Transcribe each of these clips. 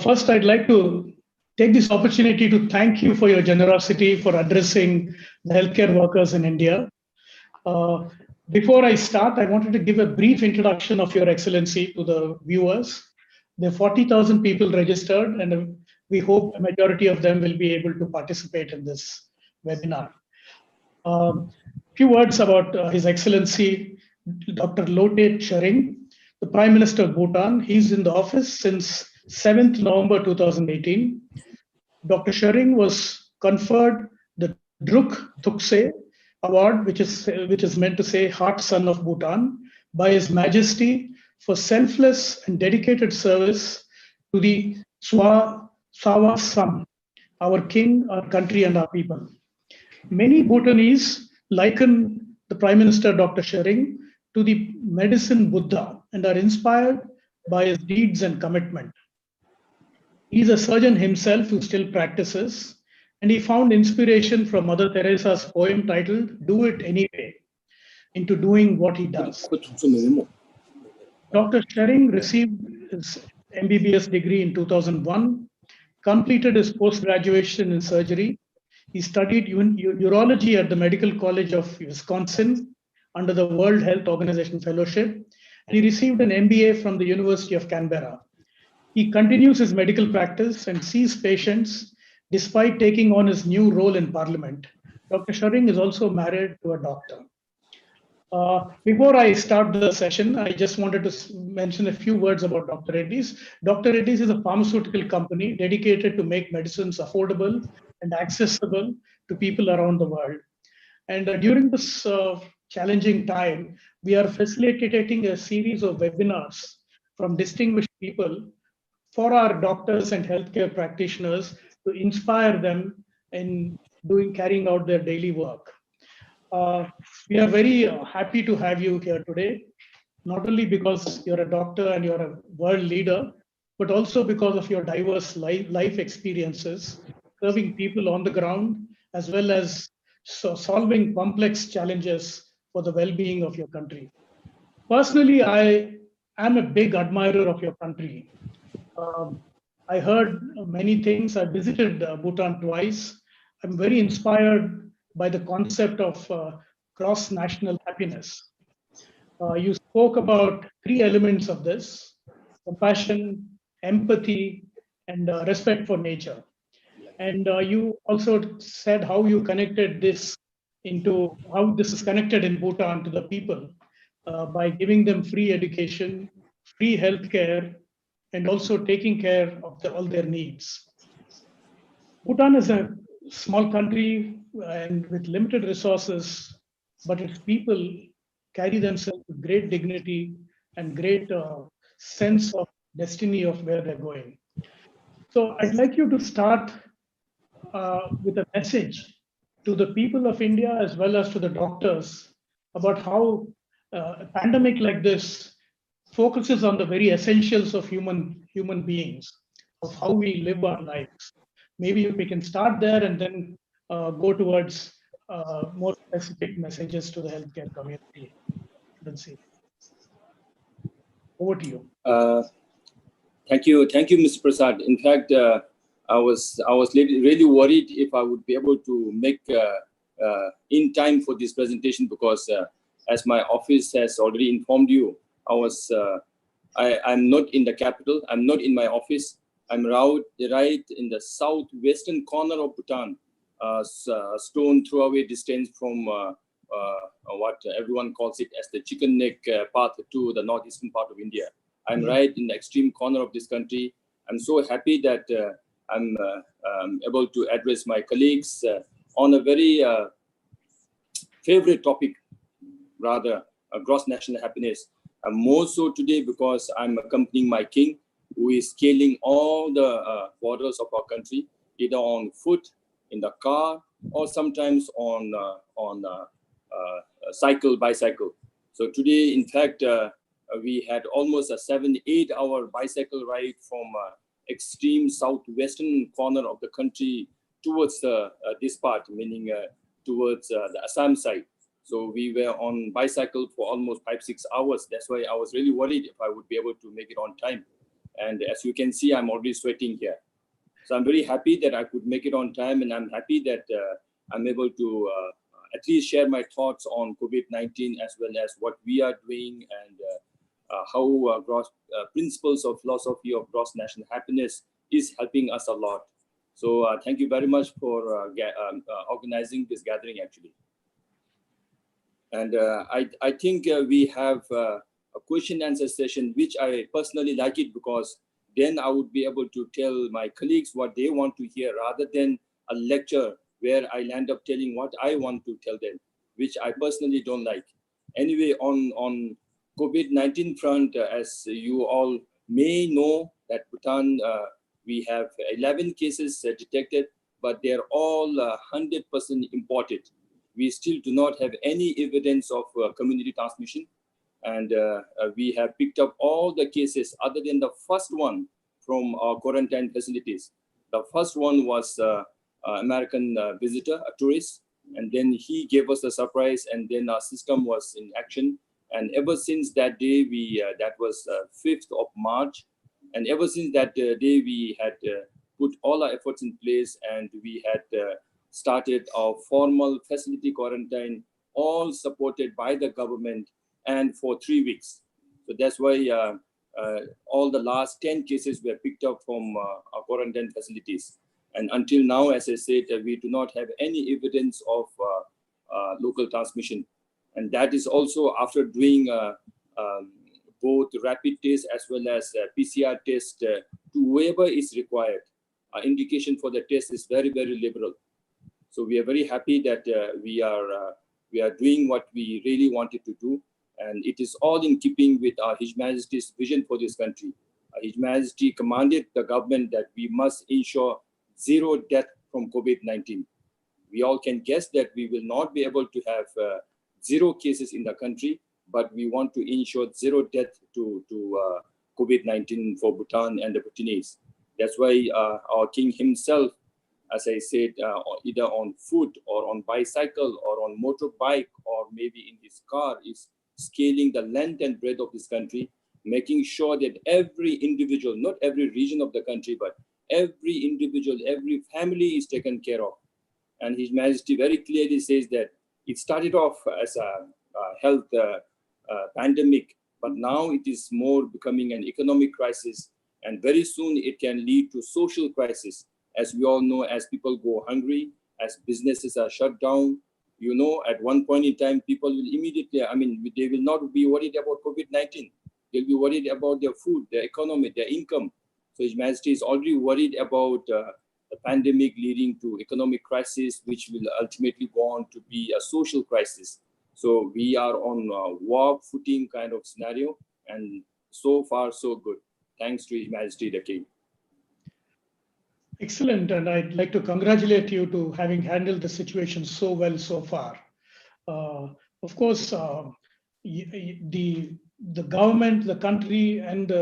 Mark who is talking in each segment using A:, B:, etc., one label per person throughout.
A: First, I'd like to take this opportunity to thank you for your generosity for addressing the healthcare workers in India. Before I start, I wanted to give a brief introduction of Your Excellency to the viewers. There are 40,000 people registered, and we hope a majority of them will be able to participate in this webinar. Few words about His Excellency Dr. Lotay Tshering, the Prime Minister of Bhutan. He's in the office since 7th November 2018. Dr. Tshering was conferred the Druk Thuksey Award, which is meant to say Heart Son of Bhutan, by His Majesty for selfless and dedicated service to the Sawa Sam, our king, our country, and our people. Many Bhutanese liken the Prime Minister Dr. Tshering to the medicine Buddha and are inspired by his deeds and commitment. He's a surgeon himself who still practices, and he found inspiration from Mother Teresa's poem titled "Do It Anyway" into doing what he does. Dr. Tshering received his MBBS degree in 2001, completed his post-graduation in surgery. He studied urology at the Medical College of Wisconsin under the World Health Organization Fellowship, and he received an MBA from the University of Canberra. He continues his medical practice and sees patients despite taking on his new role in Parliament. Dr. Tshering is also married to a doctor. Before I start the session, I just wanted to mention a few words about Dr. Reddy's. Dr. Reddy's is a pharmaceutical company dedicated to make medicines affordable and accessible to people around the world. And during this challenging time, we are facilitating a series of webinars from distinguished people for our doctors and healthcare practitioners to inspire them in carrying out their daily work. We are very happy to have you here today, not only because you're a doctor and you're a world leader, but also because of your diverse life experiences, serving people on the ground, as well as solving complex challenges for the well-being of your country. Personally, I am a big admirer of your country. I heard many things. I visited Bhutan twice. I'm very inspired by the concept of cross-national happiness. You spoke about three elements of this: compassion, empathy, and respect for nature. And you also said how you connected this into how this is connected in Bhutan to the people by giving them free education, free healthcare, and also taking care of all their needs. Bhutan is a small country and with limited resources, but its people carry themselves with great dignity and great sense of destiny of where they're going. So I'd like you to start with a message to the people of India as well as to the doctors about how a pandemic like this focuses on the very essentials of human beings, of how we live our lives. Maybe we can start there and then go towards more specific messages to the healthcare community. Let's see. Over to you.
B: Thank you, Mr. Prasad. In fact, I was really worried if I would be able to make in time for this presentation because, as my office has already informed you, I'm not in the capital. I'm not in my office. I'm right in the southwestern corner of Bhutan, stone throw away distance from what everyone calls it as the chicken neck path to the northeastern part of India. I'm right in the extreme corner of this country. I'm so happy that I'm able to address my colleagues on a very favorite topic, rather, gross national happiness. And more so today because I'm accompanying my king, who is scaling all the borders of our country, either on foot, in the car, or sometimes on bicycle. So today, in fact, we had almost a 7-8 hour bicycle ride from extreme southwestern corner of the country towards this part, meaning towards the Assam side. So we were on bicycle for almost 5-6 hours. That's why I was really worried if I would be able to make it on time. And as you can see, I'm already sweating here. So I'm very happy that I could make it on time, and I'm happy that I'm able to at least share my thoughts on COVID-19 as well as what we are doing and how principles of philosophy of gross national happiness is helping us a lot. So thank you very much for organizing this gathering actually. And I think we have a question and answer session, which I personally like it because then I would be able to tell my colleagues what they want to hear rather than a lecture where I land up telling what I want to tell them, which I personally don't like. Anyway, on COVID-19 front, as you all may know, that Bhutan, we have 11 cases detected, but they're all 100% imported. We still do not have any evidence of community transmission. And we have picked up all the cases other than the first one from our quarantine facilities. The first one was American visitor, a tourist, and then he gave us a surprise, and then our system was in action. And ever since that day, that was 5th of March, and ever since that day, we had put all our efforts in place, and we had started our formal facility quarantine, all supported by the government, and for 3 weeks. So that's why all the last 10 cases were picked up from our quarantine facilities. And until now, as I said, we do not have any evidence of local transmission. And that is also after doing both rapid tests as well as PCR test to whoever is required. Our indication for the test is very, very liberal. So we are very happy that we are doing what we really wanted to do. And it is all in keeping with His Majesty's vision for this country. His Majesty commanded the government that we must ensure zero death from COVID-19. We all can guess that we will not be able to have zero cases in the country, but we want to ensure zero death to COVID-19 for Bhutan and the Bhutanese. That's why our king himself, as I said, either on foot or on bicycle or on motorbike or maybe in his car, is scaling the length and breadth of this country, making sure that every individual, not every region of the country, but every individual, every family is taken care of. And His Majesty very clearly says that it started off as a health pandemic, but now it is more becoming an economic crisis, and very soon it can lead to social crisis. As we all know, as people go hungry, as businesses are shut down, you know, at one point in time, people will immediately, they will not be worried about COVID-19. They'll be worried about their food, their economy, their income. So His Majesty is already worried about the pandemic leading to economic crisis, which will ultimately go on to be a social crisis. So we are on a war footing kind of scenario, and so far so good. Thanks to His Majesty the King.
A: Excellent, and I'd like to congratulate you to having handled the situation so well so far. Of course, the government, the country, and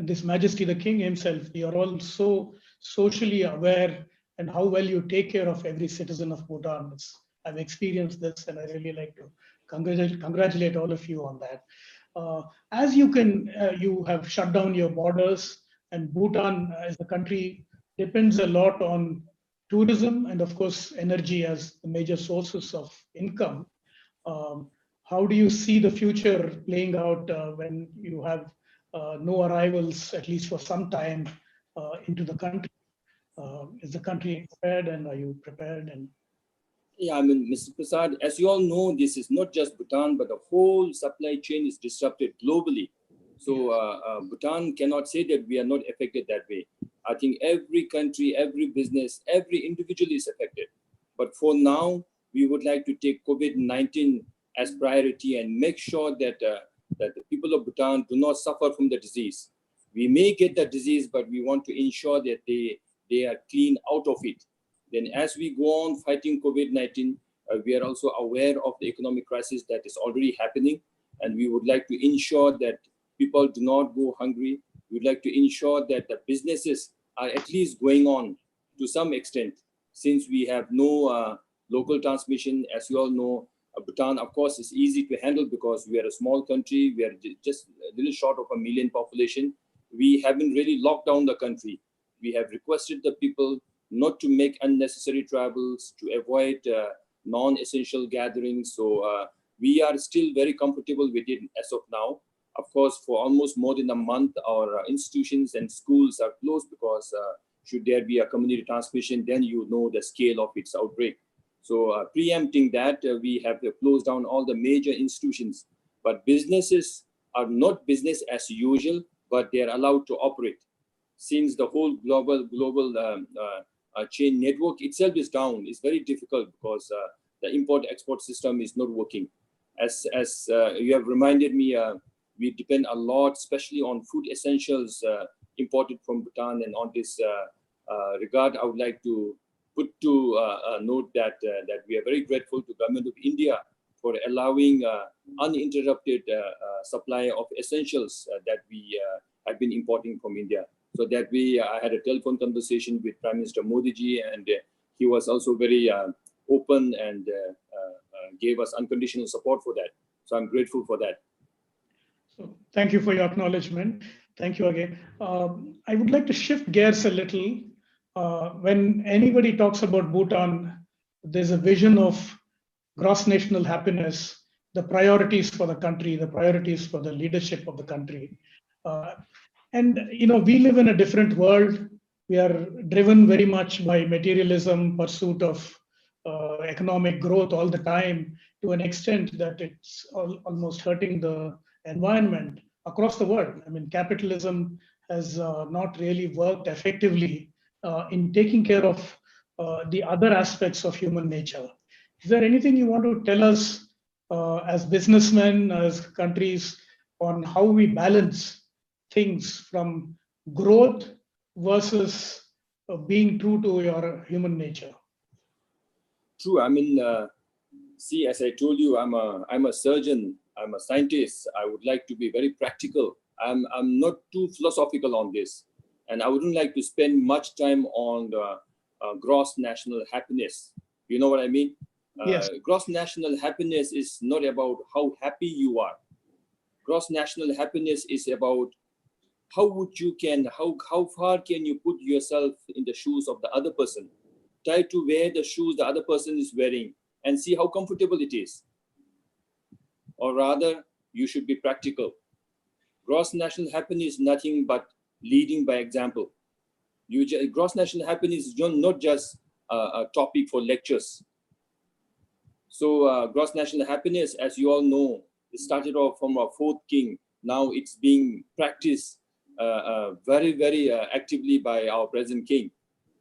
A: His Majesty the King himself, we are all so socially aware and how well you take care of every citizen of Bhutan. I've experienced this, and I really like to congratulate all of you on that. As you have shut down your borders, and Bhutan as a country depends a lot on tourism and, of course, energy as the major sources of income. How do you see the future playing out when you have no arrivals, at least for some time, into the country? Is the country prepared, and are you prepared? And
B: yeah, Mr. Prasad, as you all know, this is not just Bhutan, but the whole supply chain is disrupted globally. So Bhutan cannot say that we are not affected that way. I think every country, every business, every individual is affected. But for now, we would like to take COVID-19 as priority and make sure that that the people of Bhutan do not suffer from the disease. We may get the disease, but we want to ensure that they are clean out of it. Then as we go on fighting COVID-19, we are also aware of the economic crisis that is already happening. And we would like to ensure that people do not go hungry. We'd like to ensure that the businesses are at least going on to some extent. Since we have no local transmission, as you all know, Bhutan, of course, is easy to handle because we are a small country. We are just a little short of 1 million population. we haven't really locked down the country. We have requested the people not to make unnecessary travels, to avoid non-essential gatherings. So we are still very comfortable with it as of now. Of course, for almost more than a month, our institutions and schools are closed because should there be a community transmission, then you know the scale of its outbreak. So preempting that, we have closed down all the major institutions. But businesses are not business as usual, but they are allowed to operate. Since the whole global chain network itself is down, it's very difficult because the import-export system is not working. As you have reminded me, we depend a lot, especially on food essentials imported from Bhutan. And on this regard, I would like to put to note that we are very grateful to Government of India for allowing uninterrupted supply of essentials that we have been importing from India. So that I had a telephone conversation with Prime Minister Modi ji, and he was also very open and gave us unconditional support for that. So I'm grateful for that.
A: So thank you for your acknowledgement. Thank you again. I would like to shift gears a little. When anybody talks about Bhutan, there's a vision of gross national happiness, the priorities for the country, the priorities for the leadership of the country. And we live in a different world. We are driven very much by materialism, pursuit of economic growth all the time, to an extent that it's almost hurting the environment across the world. I mean, capitalism has not really worked effectively in taking care of the other aspects of human nature. Is there anything you want to tell us as businessmen, as countries, on how we balance things from growth versus being true to your human nature?
B: True. I mean, see, as I told you, I'm a surgeon. I'm a scientist. I would like to be very practical. I'm not too philosophical on this, and I wouldn't like to spend much time on the gross national happiness. You know what I mean?
A: Yes.
B: Gross national happiness is not about how happy you are. Gross national happiness is about how far can you put yourself in the shoes of the other person? Try to wear the shoes the other person is wearing and see how comfortable it is. Or rather, you should be practical. Gross national happiness is nothing but leading by example. Gross national happiness is not just a topic for lectures. So gross national happiness, as you all know, it started off from our fourth king. Now it's being practiced very, very actively by our present king.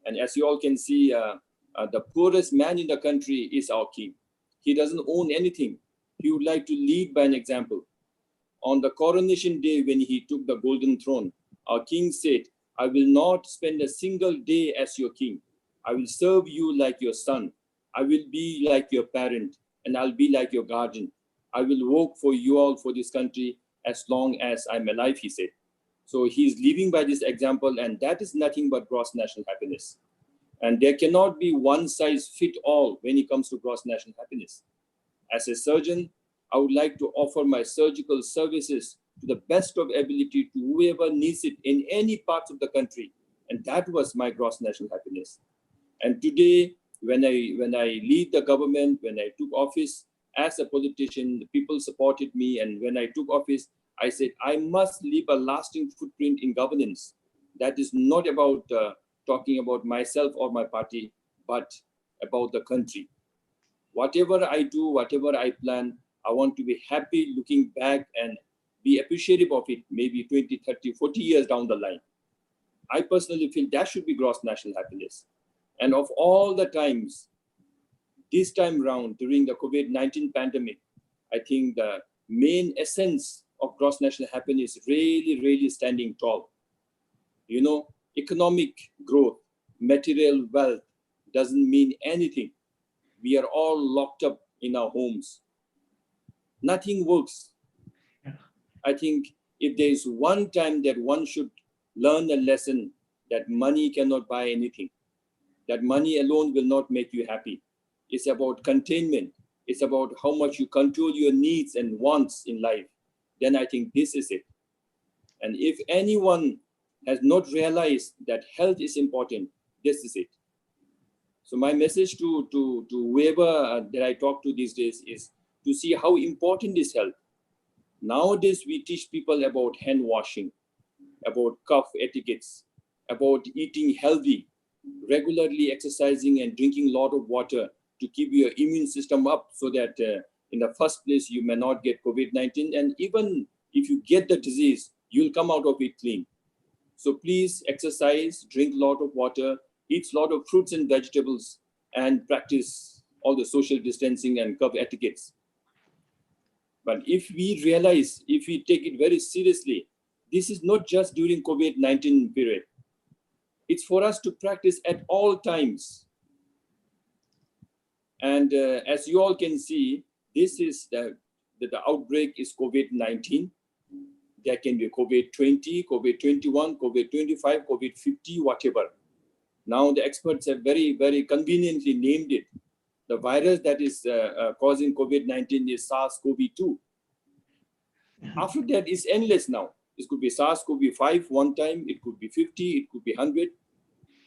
B: And as you all can see, the poorest man in the country is our king. He doesn't own anything. He would like to lead by an example. On the coronation day, when he took the golden throne, our king said, I will not spend a single day as your king. I will serve you like your son. I will be like your parent, and I'll be like your guardian. I will work for you all, for this country, as long as I'm alive, he said. So he's living by this example, and that is nothing but gross national happiness. And there cannot be one size fit all when it comes to gross national happiness. As a surgeon, I would like to offer my surgical services to the best of ability to whoever needs it in any parts of the country. And that was my gross national happiness. And today, when I lead the government, when I took office as a politician, the people supported me. And when I took office, I said, I must leave a lasting footprint in governance. That is not about talking about myself or my party, but about the country. Whatever I do, whatever I plan, I want to be happy looking back and be appreciative of it, maybe 20, 30, 40 years down the line. I personally feel that should be gross national happiness. And of all the times, this time round, during the COVID-19 pandemic, I think the main essence of gross national happiness really, really standing tall. You know, economic growth, material wealth doesn't mean anything. We are all locked up in our homes. Nothing works.
A: Yeah.
B: I think if there is one time that one should learn a lesson, that money cannot buy anything, that money alone will not make you happy. It's about containment. It's about how much you control your needs and wants in life. Then I think this is it. And if anyone has not realized that health is important, this is it. So my message to whoever that I talk to these days is to see how important is health. Nowadays, we teach people about hand washing, about cough etiquettes, about eating healthy, regularly exercising and drinking a lot of water to keep your immune system up so that in the first place, you may not get COVID-19. And even if you get the disease, you'll come out of it clean. So please exercise, drink a lot of water, eat a lot of fruits and vegetables, and practice all the social distancing and cough etiquettes. But if we realize, if we take it very seriously, this is not just during COVID-19 period. It's for us to practice at all times. And as you all can see, this is the outbreak is COVID-19. There can be COVID-20, COVID-21, COVID-25, COVID-50, whatever. Now the experts have very, very conveniently named it. The virus that is causing COVID-19 is SARS-CoV-2. After that, it's endless now. It could be SARS-CoV-5 one time, it could be 50, it could be 100.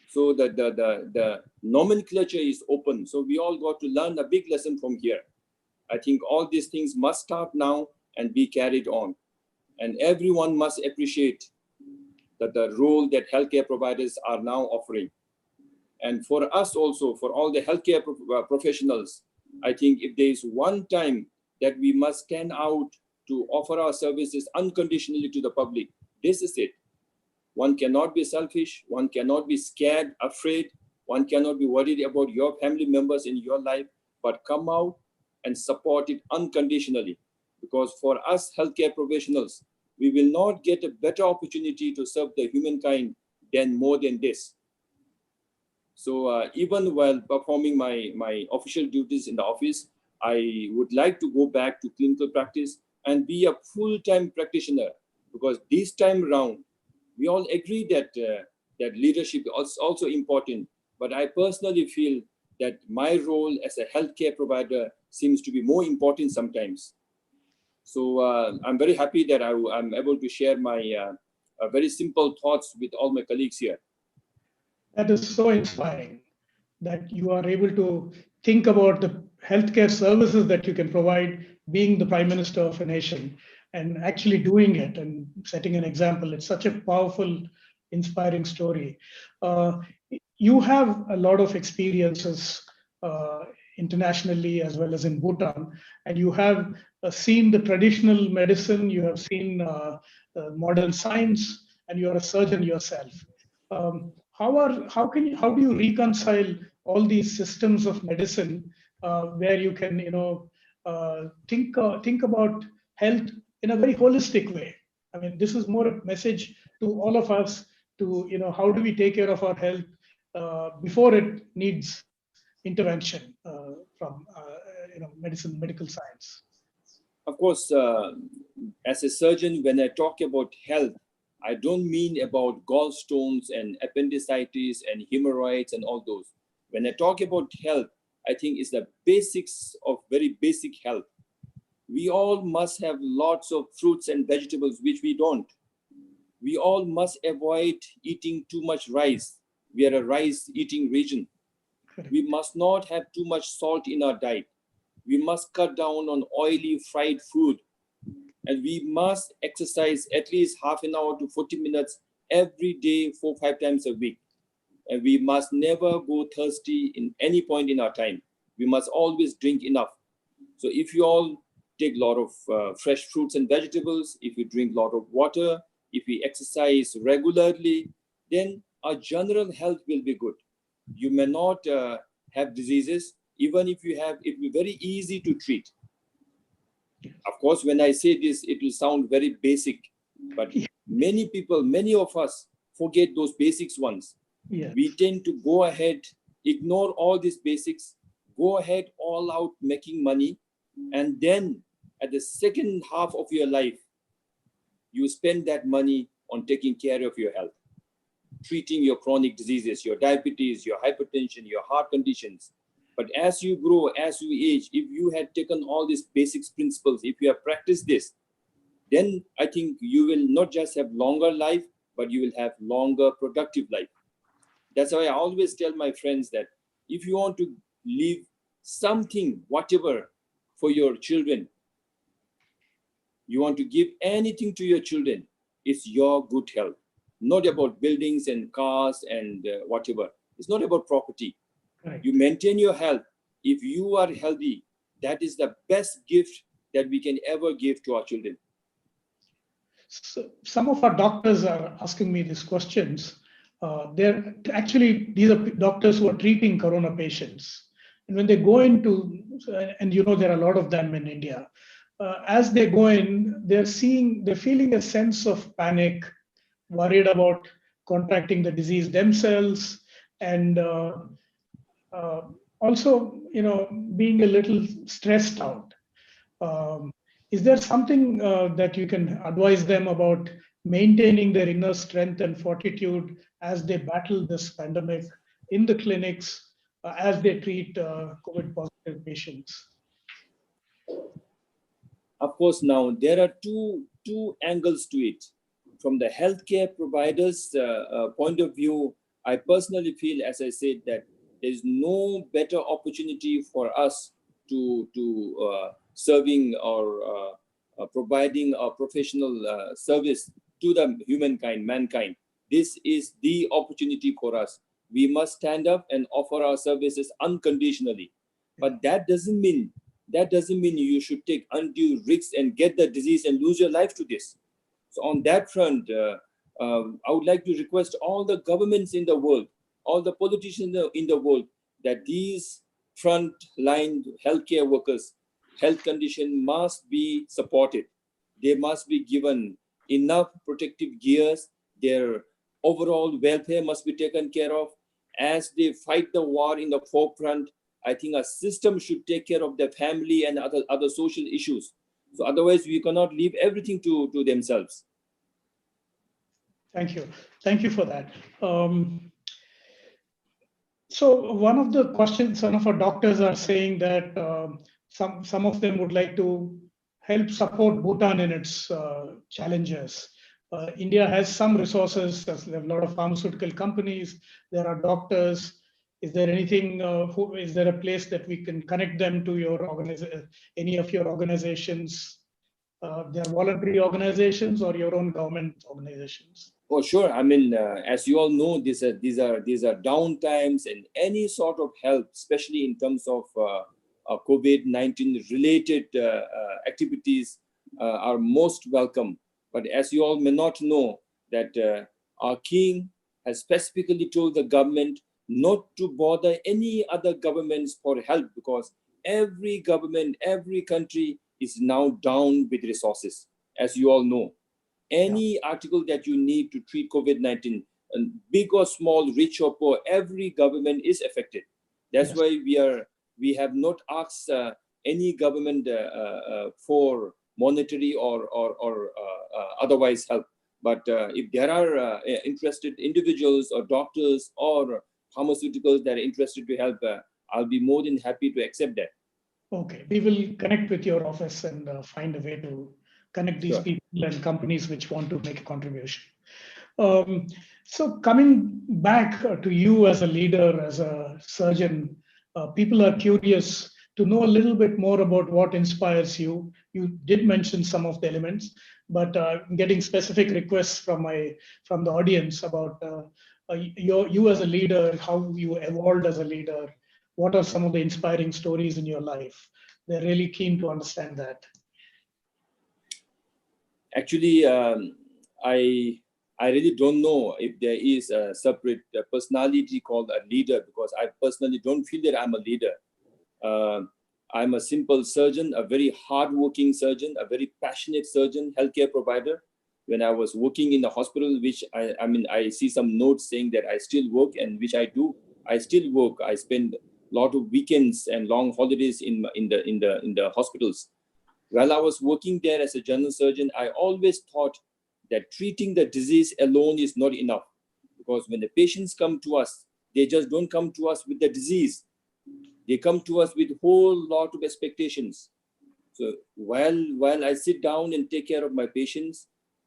B: So the nomenclature is open. So we all got to learn a big lesson from here. I think all these things must start now and be carried on. And everyone must appreciate that the role that healthcare providers are now offering. And for us also, for all the healthcare professionals, I think if there is one time that we must stand out to offer our services unconditionally to the public, this is it. One cannot be selfish, one cannot be scared, afraid, one cannot be worried about your family members in your life, but come out and support it unconditionally. Because for us healthcare professionals, we will not get a better opportunity to serve the humankind than more than this. So even while performing my official duties in the office, I would like to go back to clinical practice and be a full-time practitioner, because this time around, we all agree that, that leadership is also important, but I personally feel that my role as a healthcare provider seems to be more important sometimes. So I'm very happy that I'm able to share my very simple thoughts with all my colleagues here.
A: That is so inspiring that you are able to think about the healthcare services that you can provide, being the Prime Minister of a nation and actually doing it and setting an example. It's such a powerful, inspiring story. You have a lot of experiences internationally as well as in Bhutan, and you have seen the traditional medicine, you have seen modern science, and you are a surgeon yourself. How do you reconcile all these systems of medicine where you can think about health in a very holistic way? I mean, this is more a message to all of us to how do we take care of our health before it needs intervention from medical science.
B: Of course, as a surgeon, when I talk about health, I don't mean about gallstones and appendicitis and hemorrhoids and all those. When I talk about health, I think it's the basics of very basic health. We all must have lots of fruits and vegetables, which we don't. We all must avoid eating too much rice. We are a rice-eating region. We must not have too much salt in our diet. We must cut down on oily fried food. And we must exercise at least half an hour to 40 minutes every day, 4 or 5 times a week. And we must never go thirsty in any point in our time. We must always drink enough. So if you all take a lot of fresh fruits and vegetables, if you drink a lot of water, if we exercise regularly, then our general health will be good. You may not have diseases. Even if you have, it will be very easy to treat. Of course, when I say this, it will sound very basic, but many people, many of us forget those basics ones.
A: Yeah.
B: We tend to go ahead, ignore all these basics, go ahead all out making money, and then at the second half of your life, you spend that money on taking care of your health, treating your chronic diseases, your diabetes, your hypertension, your heart conditions. But as you grow, as you age, if you had taken all these basic principles, if you have practiced this, then I think you will not just have longer life, but you will have longer productive life. That's why I always tell my friends that if you want to leave something, whatever, for your children, you want to give anything to your children, it's your good health. Not about buildings and cars and whatever. It's not about property.
A: Right.
B: You maintain your health. If you are healthy, that is the best gift that we can ever give to our children.
A: So some of our doctors are asking me these questions. They're actually, these are doctors who are treating corona patients. And when they go into, and you know, there are a lot of them in India, as they go in, they're feeling a sense of panic, worried about contracting the disease themselves, and also, you know, being a little stressed out. Is there something that you can advise them about maintaining their inner strength and fortitude as they battle this pandemic in the clinics, as they treat COVID positive patients?
B: Of course, now there are two angles to it. From the healthcare providers' point of view, I personally feel, as I said, that there is no better opportunity for us to serving or providing a professional service to the mankind. This is the opportunity for us. We must stand up and offer our services unconditionally. But that doesn't mean you should take undue risks and get the disease and lose your life to this. So on that front, I would like to request all the governments in the world, all the politicians in the world, that these front-line healthcare workers' health condition must be supported. They must be given enough protective gears. Their overall welfare must be taken care of. As they fight the war in the forefront, I think a system should take care of their family and other social issues. So otherwise, we cannot leave everything to themselves.
A: Thank you. Thank you for that. So one of the questions, some of our doctors are saying that some of them would like to help support Bhutan in its challenges. India has some resources. There are a lot of pharmaceutical companies. There are doctors. Is there anything? Is there a place that we can connect them to your any of your organizations? They're voluntary organizations or your own government organizations?
B: Oh, sure. I mean, as you all know, these are down times, and any sort of help, especially in terms of COVID-19 related activities, are most welcome. But as you all may not know, that our king has specifically told the government not to bother any other governments for help, because every government, every country is now down with resources, as you all know. Any article that you need to treat COVID-19, big or small, rich or poor, every government is affected. That's why we have not asked any government for monetary or otherwise help. But if there are interested individuals or doctors or pharmaceuticals that are interested to help, I'll be more than happy to accept that.
A: Okay, we will connect with your office and find a way to connect these people and companies which want to make a contribution. So coming back to you as a leader, as a surgeon, people are curious to know a little bit more about what inspires you. You did mention some of the elements, but getting specific requests from the audience about you as a leader, how you evolved as a leader. What are some of the inspiring stories in your life? They're really keen to understand that.
B: Actually, I really don't know if there is a separate personality called a leader, because I personally don't feel that I'm a leader. I'm a simple surgeon, a very hardworking surgeon, a very passionate surgeon, healthcare provider. When I was working in the hospital, which I see some notes saying that I still work, and which I do. I still work. I spend a lot of weekends and long holidays in the hospitals. While I was working there as a general surgeon, I always thought that treating the disease alone is not enough, because when the patients come to us, they just don't come to us with the disease. They come to us with a whole lot of expectations. So while I sit down and take care of my patients,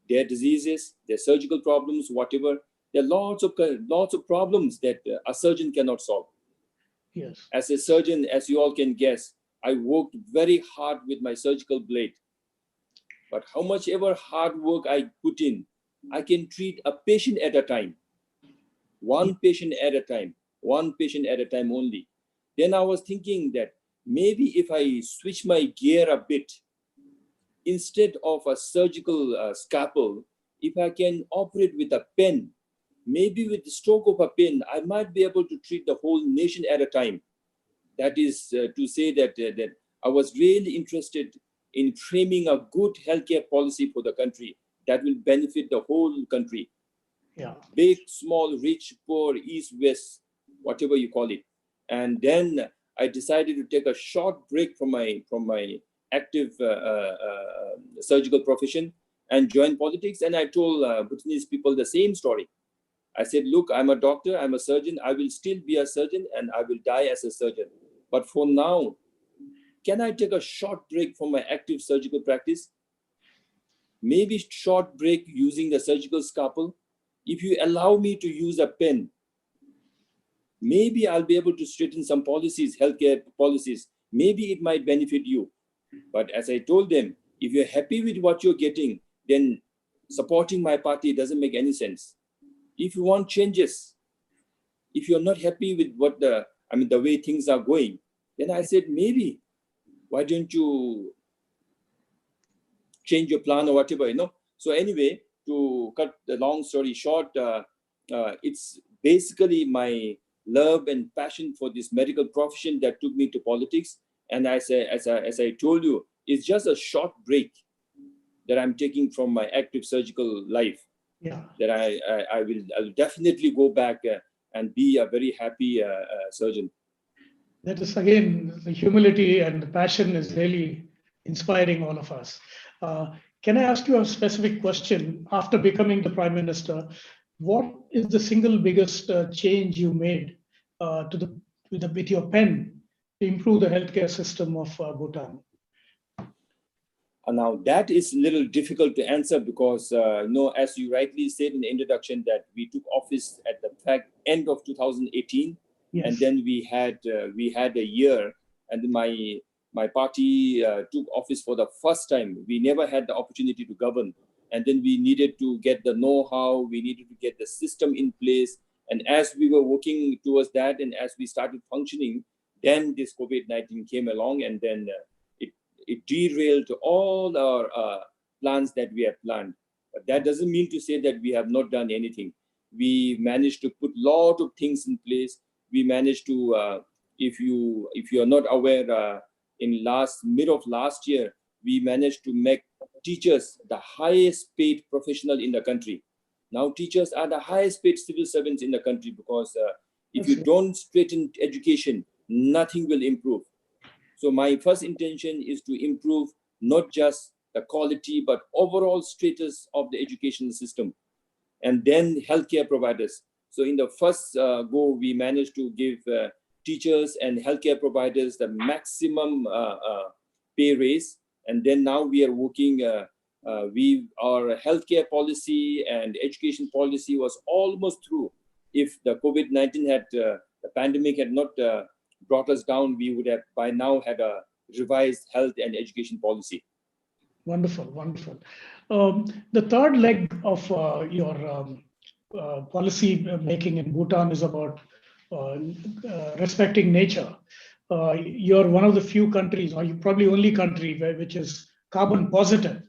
B: their diseases, their surgical problems, whatever, there are lots of problems that a surgeon cannot solve.
A: Yes.
B: As a surgeon, as you all can guess, I worked very hard with my surgical blade. But how much ever hard work I put in, I can treat a patient at a time. One patient at a time. One patient at a time only. Then I was thinking that maybe if I switch my gear a bit, instead of a surgical scalpel, if I can operate with a pen, maybe with the stroke of a pen, I might be able to treat the whole nation at a time. That is to say that I was really interested in framing a good healthcare policy for the country that will benefit the whole country.
A: Yeah.
B: Big, small, rich, poor, east, west, whatever you call it. And then I decided to take a short break from my active surgical profession and join politics. And I told Bhutanese people the same story. I said, look, I'm a doctor, I'm a surgeon, I will still be a surgeon and I will die as a surgeon. But for now, can I take a short break from my active surgical practice? Maybe short break using the surgical scalpel. If you allow me to use a pen, maybe I'll be able to straighten some policies, healthcare policies. Maybe it might benefit you. But as I told them, if you're happy with what you're getting, then supporting my party doesn't make any sense. If you want changes, if you're not happy with the way things are going, then I said, maybe, why don't you change your plan or whatever, So anyway, to cut the long story short, it's basically my love and passion for this medical profession that took me to politics. And as I told you, it's just a short break that I'm taking from my active surgical life.
A: Yeah.
B: That I will definitely go back and be a very happy surgeon.
A: That is, again, the humility and the passion is really inspiring all of us. Can I ask you a specific question? After becoming the Prime Minister, what is the single biggest change you made with your pen to improve the healthcare system of Bhutan?
B: Now that is a little difficult to answer because, as you rightly said in the introduction, that we took office at the end of 2018, yes. And then we had a year, and then my party took office for the first time. We never had the opportunity to govern, and then we needed to get the know-how, we needed to get the system in place, and as we were working towards that, and as we started functioning, then this COVID-19 came along, and then it derailed all our plans that we had planned. But that doesn't mean to say that we have not done anything. We managed to put a lot of things in place. We managed to, if you are not aware, in mid of last year, we managed to make teachers the highest paid professional in the country. Now teachers are the highest paid civil servants in the country because if you don't straighten education, nothing will improve. So my first intention is to improve not just the quality, but overall status of the educational system. And then healthcare providers. So in the first go, we managed to give teachers and healthcare providers the maximum pay raise. And then now we are working, our healthcare policy and education policy was almost through. If the COVID-19 the pandemic had not brought us down, we would have by now had a revised health and education policy.
A: Wonderful, wonderful. The third leg of your policy making in Bhutan is about respecting nature. You're one of the few countries, or you probably only country which is carbon positive,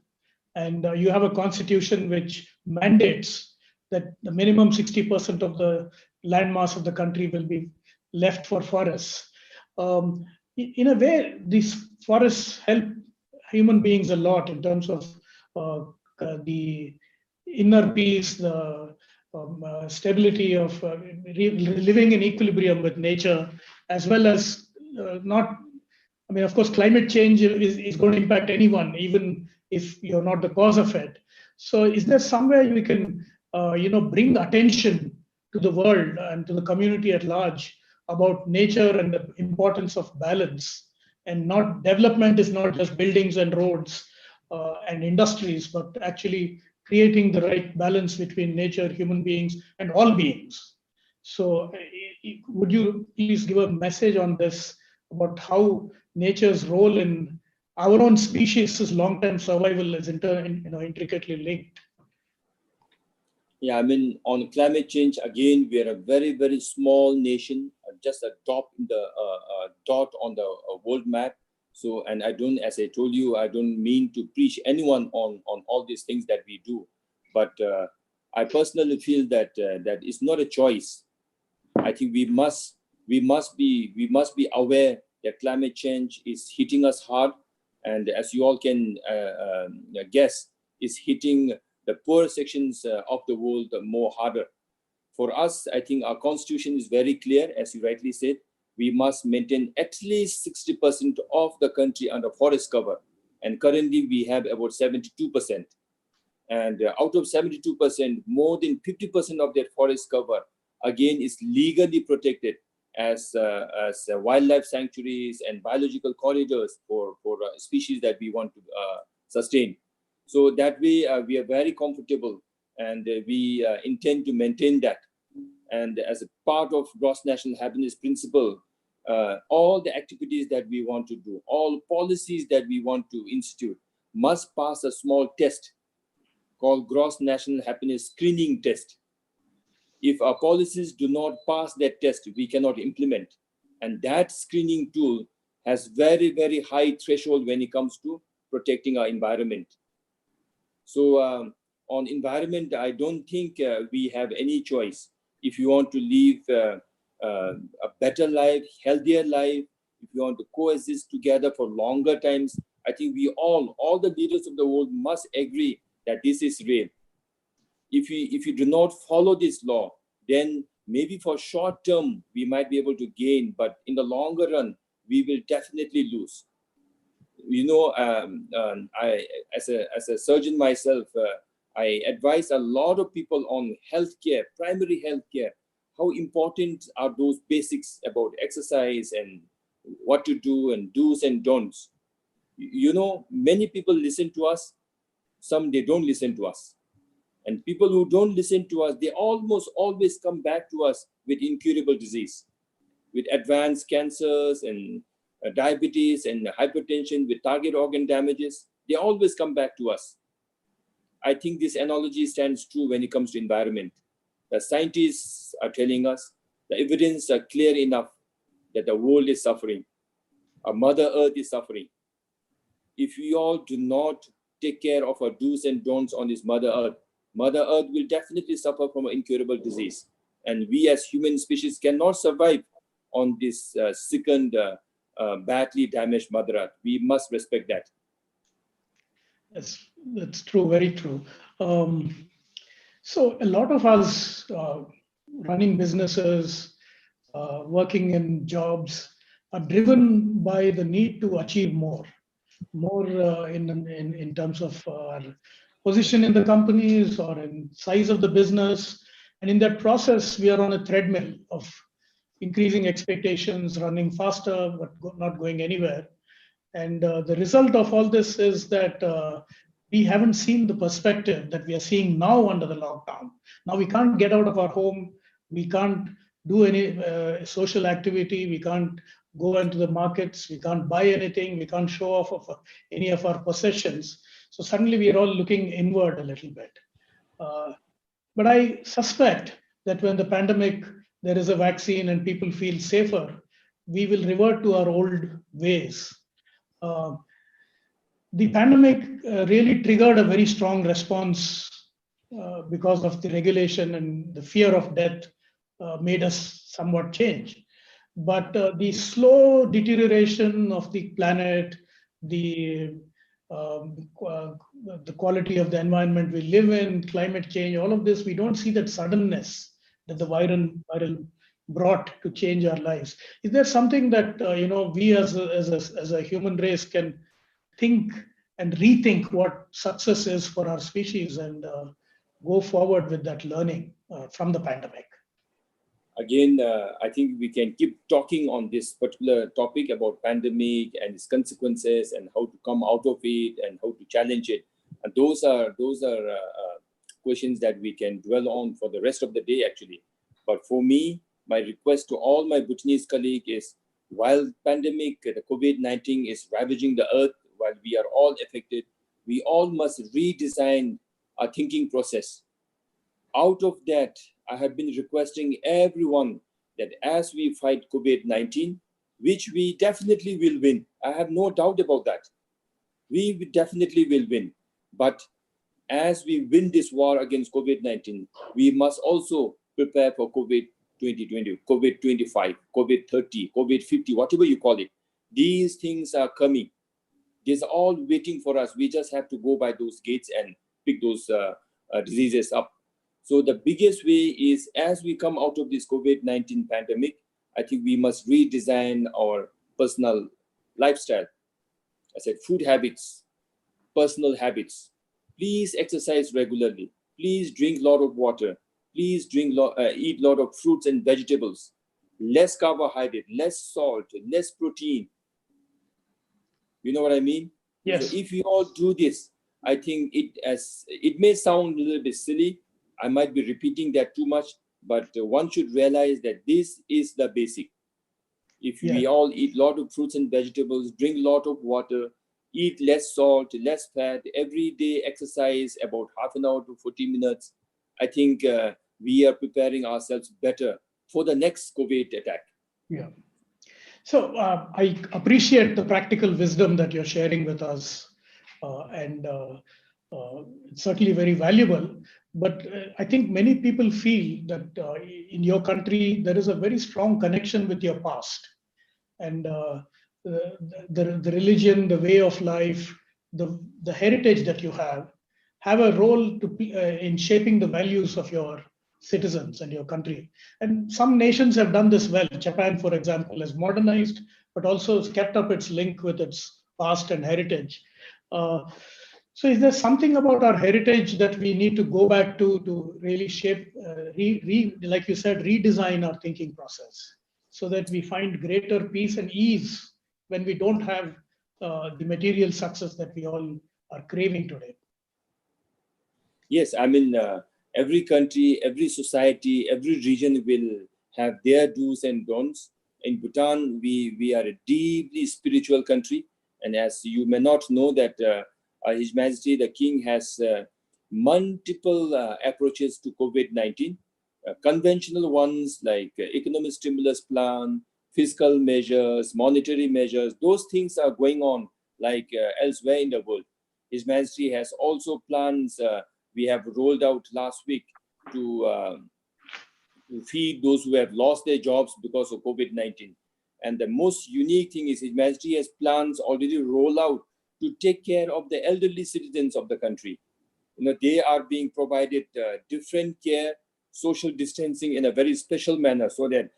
A: and you have a constitution which mandates that the minimum 60% of the land mass of the country will be left for forests. In a way, these forests help human beings a lot in terms of the inner peace, the stability of living in equilibrium with nature, as well as of course, climate change is going to impact anyone, even if you're not the cause of it. So is there somewhere we can, bring attention to the world and to the community at large about nature and the importance of balance and not development is not just buildings and roads and industries, but actually creating the right balance between nature, human beings, and all beings. So would you please give a message on this about how nature's role in our own species' long-term survival is intricately linked?
B: Yeah, I mean, on climate change, again, we are a very, very small nation, just a dot in the dot on the world map. So, and I don't, as I told you, I don't mean to preach anyone on all these things that we do, but I personally feel that that is not a choice. I think we must be aware that climate change is hitting us hard, and as you all can guess, is hitting the poor sections of the world more harder. For us, I think our constitution is very clear, as you rightly said. We must maintain at least 60% of the country under forest cover, and currently we have about 72%. And out of 72%, more than 50% of that forest cover again is legally protected as wildlife sanctuaries and biological corridors for species that we want to sustain. So that way we are very comfortable, and we intend to maintain that. And as a part of gross national happiness principle, all the activities that we want to do, all policies that we want to institute must pass a small test called gross national happiness screening test. If our policies do not pass that test, we cannot implement. And that screening tool has very, very high threshold when it comes to protecting our environment. So on environment, I don't think we have any choice. If you want to live a better life, healthier life, if you want to coexist together for longer times, I think we all the leaders of the world must agree that this is real. If you do not follow this law, then maybe for short term, we might be able to gain, but in the longer run, we will definitely lose. You know, I, as a surgeon myself, I advise a lot of people on healthcare, primary healthcare. How important are those basics about exercise and what to do and do's and don'ts? You know, many people listen to us, some they don't listen to us. And people who don't listen to us, they almost always come back to us with incurable disease, with advanced cancers and diabetes and hypertension, with target organ damages. They always come back to us. I think this analogy stands true when it comes to environment. The scientists are telling us, the evidence are clear enough that the world is suffering. Our Mother Earth is suffering. If we all do not take care of our do's and don'ts on this Mother Earth will definitely suffer from an incurable disease. And we as human species cannot survive on this sickened, badly damaged Mother Earth. We must respect that.
A: That's true, very true. So a lot of us running businesses, working in jobs, are driven by the need to achieve more in terms of our position in the companies or in size of the business. And in that process, we are on a treadmill of increasing expectations, running faster, but not going anywhere. And the result of all this is that we haven't seen the perspective that we are seeing now under the lockdown. Now we can't get out of our home. We can't do any social activity. We can't go into the markets. We can't buy anything. We can't show off of any of our possessions. So suddenly we are all looking inward a little bit. But I suspect that when the pandemic, there is a vaccine and people feel safer, we will revert to our old ways. The pandemic really triggered a very strong response because of the regulation, and the fear of death made us somewhat change. But the slow deterioration of the planet, the quality of the environment we live in, climate change, all of this, we don't see that suddenness that the viral brought to change our lives. Is there something that we as a human race can think and rethink what success is for our species and go forward with that learning from the pandemic?
B: Again, I think we can keep talking on this particular topic about pandemic and its consequences and how to come out of it and how to challenge it. And those are questions that we can dwell on for the rest of the day, actually. But for me, my request to all my Bhutanese colleagues is, while pandemic, the COVID-19 is ravaging the earth, while we are all affected, we all must redesign our thinking process. Out of that, I have been requesting everyone that as we fight COVID-19, which we definitely will win, I have no doubt about that. We definitely will win. But as we win this war against COVID-19, we must also prepare for COVID-2020, COVID-25, COVID-30, COVID-50, whatever you call it. These things are coming. These are all waiting for us. We just have to go by those gates and pick those diseases up. So the biggest way is, as we come out of this COVID-19 pandemic, I think we must redesign our personal lifestyle. I said food habits, personal habits. Please exercise regularly. Please drink a lot of water. Please eat a lot of fruits and vegetables. Less carbohydrate, less salt, less protein. You know what I mean?
A: Yes.
B: So if we all do this, I think it may sound a little bit silly. I might be repeating that too much, but one should realize that this is the basic. If we all eat a lot of fruits and vegetables, drink a lot of water, eat less salt, less fat, every day exercise about half an hour to 40 minutes, I think we are preparing ourselves better for the next COVID attack.
A: Yeah. So I appreciate the practical wisdom that you're sharing with us, and it's certainly very valuable. But I think many people feel that in your country, there is a very strong connection with your past. And the religion, the way of life, the heritage that you have a role to in shaping the values of your citizens and your country. And some nations have done this well. Japan, for example, has modernized, but also has kept up its link with its past and heritage. So is there something about our heritage that we need to go back to really shape, like you said, redesign our thinking process so that we find greater peace and ease when we don't have the material success that we all are craving today?
B: Yes, I mean, every country, every society, every region will have their do's and don'ts. In Bhutan, we are a deeply spiritual country. And as you may not know that His Majesty the King has multiple approaches to COVID-19, conventional ones like economic stimulus plan, fiscal measures, monetary measures. Those things are going on like elsewhere in the world. His Majesty has also plans we have rolled out last week to feed those who have lost their jobs because of COVID-19. And the most unique thing is His Majesty has plans already rolled out to take care of the elderly citizens of the country. You know, they are being provided different care, social distancing in a very special manner, so that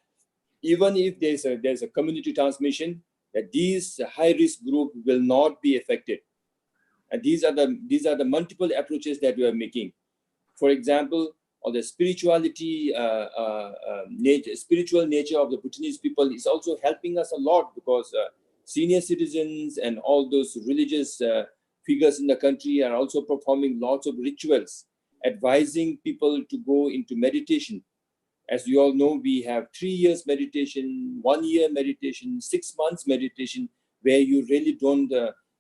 B: even if there's a community transmission, that these high-risk group will not be affected. And these are the multiple approaches that we are making. For example, on the spirituality, spiritual nature of the Bhutanese people is also helping us a lot, because senior citizens and all those religious figures in the country are also performing lots of rituals, advising people to go into meditation. As you all know, we have 3 years meditation, 1 year meditation, 6 months meditation, where you really don't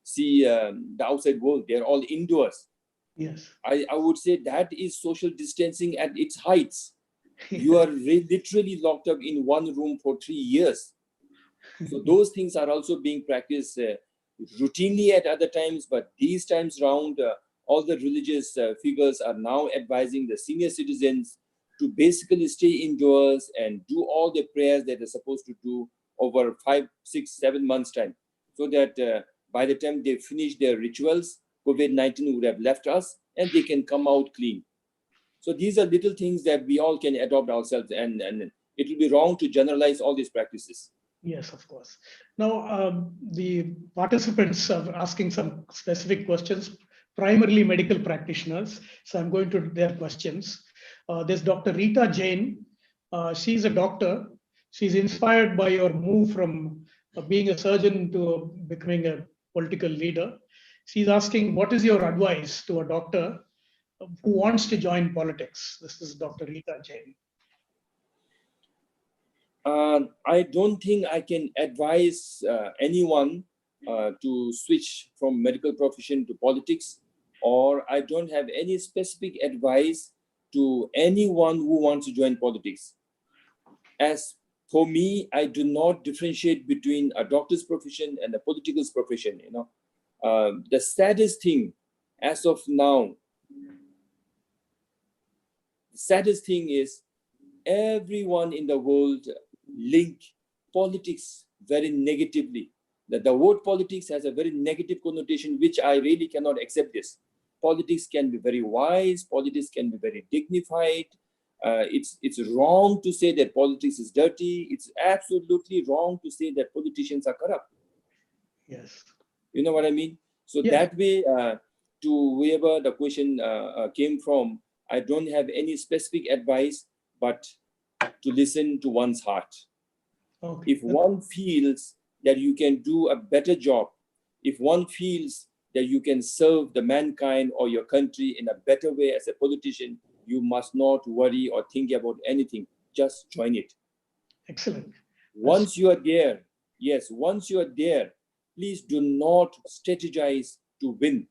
B: see the outside world. They're all indoors.
A: Yes.
B: I would say that is social distancing at its heights. You are literally locked up in one room for 3 years. So those things are also being practiced routinely at other times, but these times round, all the religious figures are now advising the senior citizens to basically stay indoors and do all the prayers that they're supposed to do over 5, 6, 7 months time, so that by the time they finish their rituals, COVID-19 would have left us and they can come out clean. So these are little things that we all can adopt ourselves, and it will be wrong to generalize all these practices.
A: Yes, of course. Now, the participants are asking some specific questions, primarily medical practitioners. So I'm going to their questions. There's Dr. Rita Jain. She's a doctor. She's inspired by your move from being a surgeon to becoming a political leader. She's asking, what is your advice to a doctor who wants to join politics? This is Dr. Lotay Tshering.
B: I don't think I can advise anyone to switch from medical profession to politics, or I don't have any specific advice to anyone who wants to join politics. As for me, I do not differentiate between a doctor's profession and a political profession. The saddest thing as of now, the saddest thing is everyone in the world link politics very negatively. That the word politics has a very negative connotation, which I really cannot accept this. Politics can be very wise, politics can be very dignified. It's wrong to say that politics is dirty. It's absolutely wrong to say that politicians are corrupt.
A: Yes.
B: You know what I mean? So
A: Yes.
B: that way, to wherever the question came from, I don't have any specific advice, but to listen to one's heart.
A: Okay.
B: If one feels that you can do a better job, if one feels that you can serve the mankind or your country in a better way as a politician, you must not worry or think about anything. Just join it.
A: Excellent.
B: Once you are there, yes, once you are there, please do not strategize to win.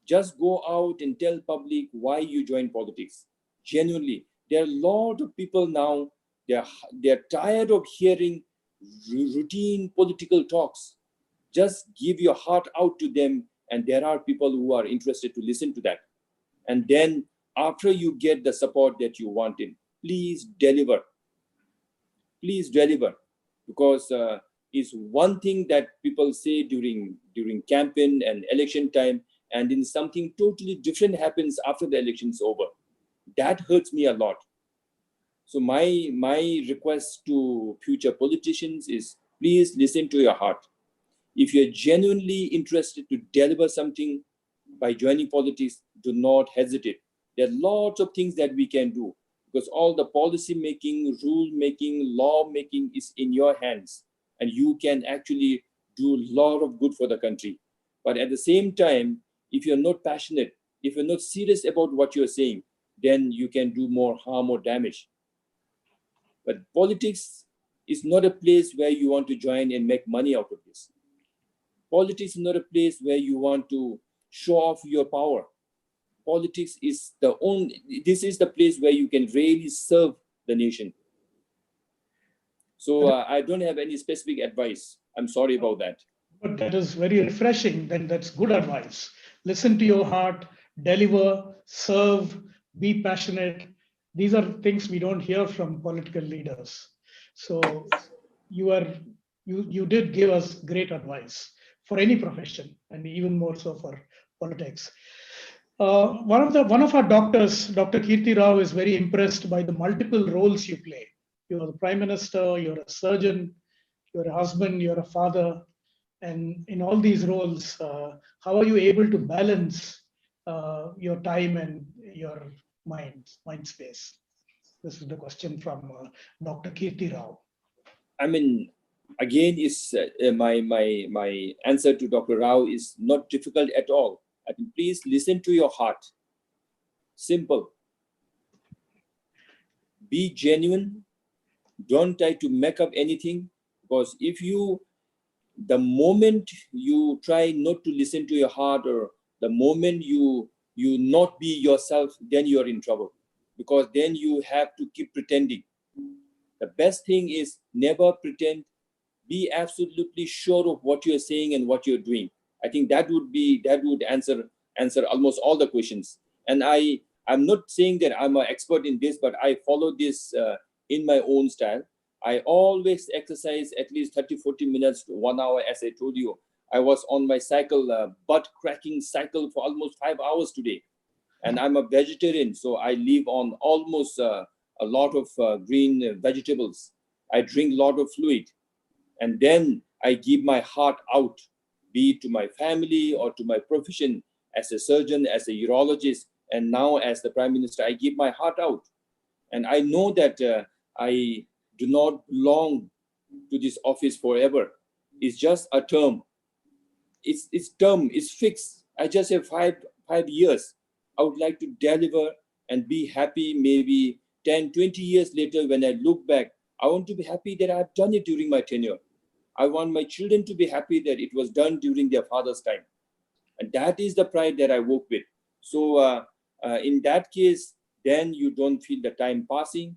B: Just go out and tell public why you join politics. Genuinely, there are a lot of people now, they're tired of hearing routine political talks. Just give your heart out to them, and there are people who are interested to listen to that. And then after you get the support that you wanted, please deliver. Please deliver, because it's one thing that people say during campaign and election time, and then something totally different happens after the election's over. That hurts me a lot. So my request to future politicians is, please listen to your heart. If you're genuinely interested to deliver something by joining politics, do not hesitate. There are lots of things that we can do, because all the policy making, rule making, law making is in your hands, and you can actually do a lot of good for the country. But at the same time, if you're not passionate, if you're not serious about what you're saying, then you can do more harm or damage. But politics is not a place where you want to join and make money out of this. Politics is not a place where you want to show off your power. Politics is this is the place where you can really serve the nation. So I don't have any specific advice. I'm sorry about that.
A: But that is very refreshing. Then that's good advice. Listen to your heart, deliver, serve, be passionate. These are things we don't hear from political leaders. So you did give us great advice for any profession, and even more so for politics. One of our doctors, Dr. Kirti Rao, is very impressed by the multiple roles you play. You're the Prime Minister, you're a surgeon, you're a husband, you're a father. And in all these roles, how are you able to balance your time and your mind space? This is the question from Dr. Kirti Rao.
B: I mean, again, is my answer to Dr. Rao is not difficult at all. I think please listen to your heart. Simple. Be genuine. Don't try to make up anything, because the moment you try not to listen to your heart, or the moment you not be yourself, then you're in trouble, because then you have to keep pretending. The best thing is never pretend. Be absolutely sure of what you're saying and what you're doing. I think that would answer almost all the questions. And I'm not saying that I'm an expert in this, but I follow this in my own style. I always exercise at least 30-40 minutes to 1 hour. As I told you, I was on my cycle, butt-cracking cycle for almost 5 hours today. And I'm a vegetarian, so I live on almost a lot of green vegetables. I drink a lot of fluid. And then I give my heart out, be it to my family or to my profession as a surgeon, as a urologist, and now as the Prime Minister. I give my heart out. And I know that I do not belong to this office forever. It's just a term. It's term, it's fixed. I just have five years. I would like to deliver and be happy maybe 10, 20 years later when I look back. I want to be happy that I've done it during my tenure. I want my children to be happy that it was done during their father's time. And that is the pride that I work with. So in that case, then you don't feel the time passing.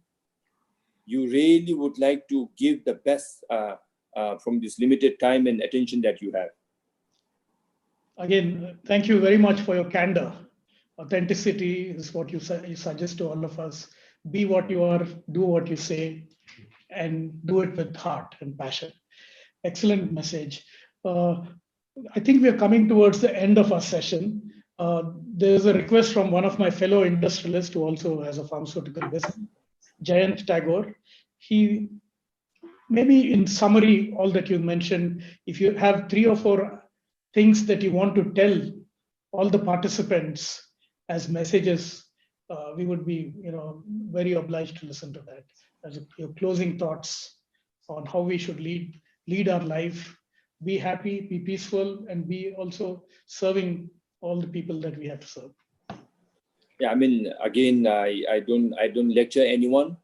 B: You really would like to give the best from this limited time and attention that you have.
A: Again, thank you very much for your candor. Authenticity is what you suggest to all of us. Be what you are, do what you say, and do it with heart and passion. Excellent message. I think we are coming towards the end of our session. There's a request from one of my fellow industrialists who also has a pharmaceutical business, Jayant Tagore. He, maybe in summary, all that you mentioned, if you have 3 or 4 things that you want to tell all the participants as messages, we would be, very obliged to listen to that. As your closing thoughts on how we should lead our life, be happy, be peaceful, and be also serving all the people that we have to serve.
B: Yeah, I mean, again, I don't lecture anyone.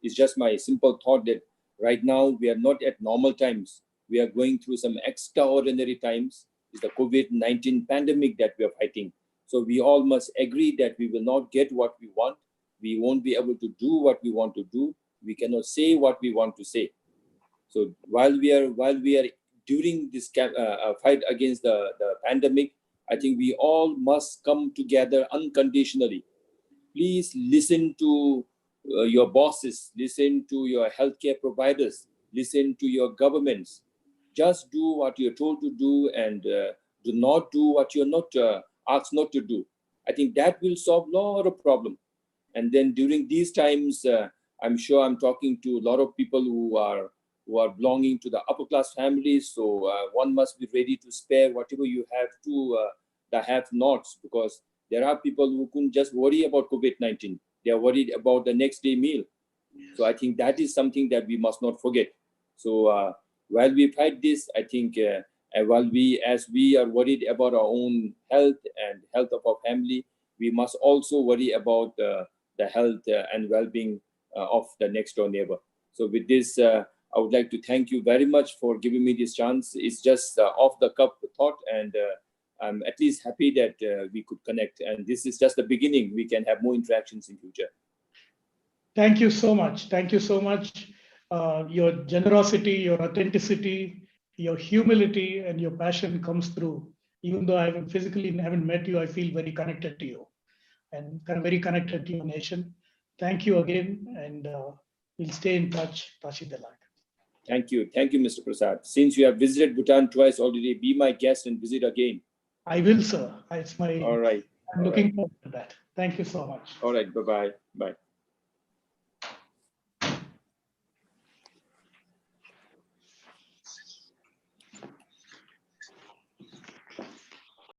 B: It's just my simple thought that right now we are not at normal times. We are going through some extraordinary times. It's the COVID-19 pandemic that we are fighting. So we all must agree that we will not get what we want. We won't be able to do what we want to do. We cannot say what we want to say. So while we are during this fight against the pandemic, I think we all must come together unconditionally. Please listen to your bosses, listen to your healthcare providers, listen to your governments. Just do what you're told to do and do not do what you're not asked not to do. I think that will solve a lot of problems. And then during these times, I'm sure I'm talking to a lot of people who are belonging to the upper class families. So one must be ready to spare whatever you have to the have-nots, because there are people who couldn't just worry about COVID-19. They are worried about the next day meal. So I think that is something that we must not forget. So while we fight this, I think as we are worried about our own health and health of our family, we must also worry about the health and well-being of the next door neighbor. So with this, I would like to thank you very much for giving me this chance. It's just off the cuff thought, and I'm at least happy that we could connect. And this is just the beginning. We can have more interactions in future.
A: Thank you so much. Thank you so much. Your generosity, your authenticity, your humility, and your passion comes through. Even though I haven't met you, I feel very connected to you and very connected to your nation. Thank you again, and we'll stay in touch. Tashi Dalak.
B: Thank you. Thank you, Mr. Prasad. Since you have visited Bhutan twice already, be my guest and visit again.
A: I will, sir. It's my.
B: All right.
A: I'm looking forward to that. Thank you so much.
B: All right. Bye-bye. Bye.